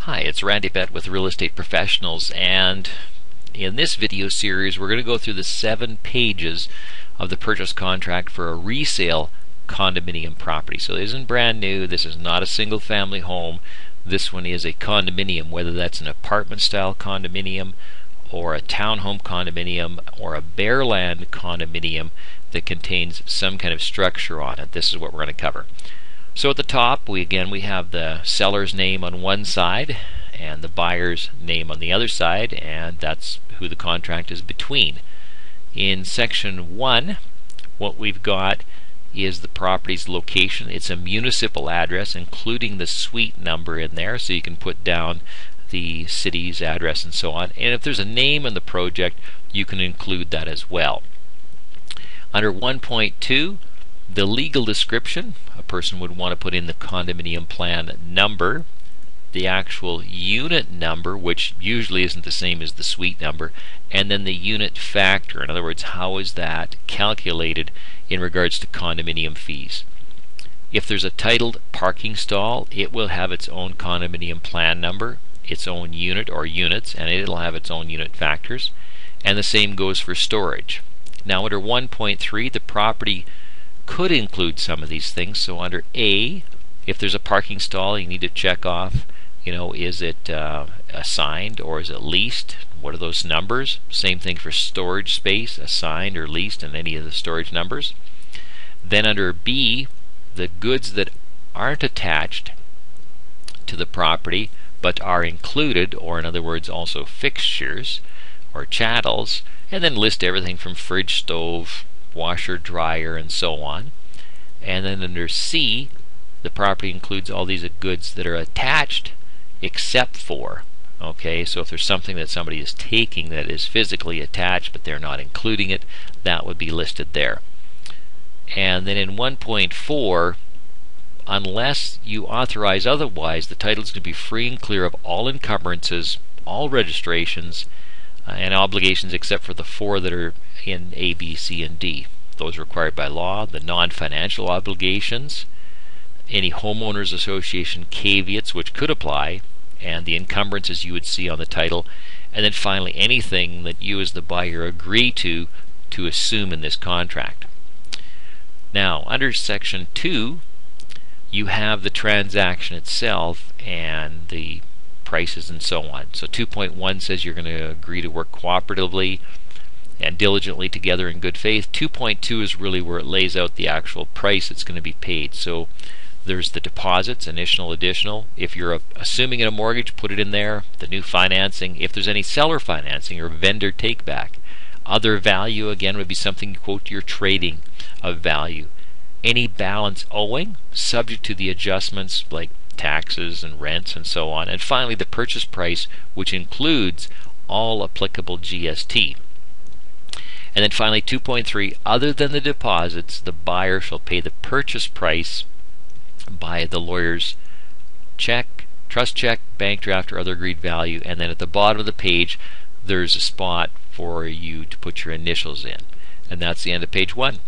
Hi, it's Randy Bett with Real Estate Professionals, and in this video series we're going to go through the 7 pages of the purchase contract for a resale condominium property. So this isn't brand new, this is not a single family home, this one is a condominium, whether that's an apartment style condominium or a townhome condominium or a bare land condominium that contains some kind of structure on it. This is what we're going to cover. So at the top we have the seller's name on one side and the buyer's name on the other side, and that's who the contract is between. In section 1, what we've got is the property's location. It's a municipal address including the suite number in there, so you can put down the city's address and so on. And if there's a name in the project, you can include that as well. Under 1.2, the legal description, a person would want to put in the condominium plan number, the actual unit number, which usually isn't the same as the suite number, and then the unit factor. In other words, how is that calculated in regards to condominium fees. If there's a titled parking stall, it will have its own condominium plan number, its own unit or units, and it'll have its own unit factors. And the same goes for storage. Now under 1.3, the property could include some of these things. So under A, if there's a parking stall, you need to check off, is it assigned or is it leased? What are those numbers? Same thing for storage space, assigned or leased, and any of the storage numbers. Then under B, the goods that aren't attached to the property but are included, or in other words also fixtures or chattels, and then list everything from fridge, stove, washer, dryer, and so on. And then under C, the property includes all these goods that are attached except for, okay, so if there's something that somebody is taking that is physically attached but they're not including it, that would be listed there. And then in 1.4, unless you authorize otherwise, the title is going to be free and clear of all encumbrances, all registrations, and obligations except for the 4 that are in A, B, C, and D. Those required by law, the non-financial obligations, any homeowners association caveats which could apply, and the encumbrances you would see on the title, and then finally anything that you as the buyer agree to assume in this contract. Now under section 2, you have the transaction itself and the prices and so on. So 2.1 says you're going to agree to work cooperatively and diligently together in good faith. 2.2 is really where it lays out the actual price that's going to be paid. So there's the deposits, initial, additional. If you're assuming a mortgage, put it in there. The new financing, if there's any seller financing or vendor take back. Other value, again, would be something you quote your trading of value. Any balance owing, subject to the adjustments like taxes and rents and so on. And finally the purchase price, which includes all applicable GST. And then finally 2.3, other than the deposits, the buyer shall pay the purchase price by the lawyer's check, trust check, bank draft, or other agreed value. And then at the bottom of the page there's a spot for you to put your initials in. And that's the end of page 1.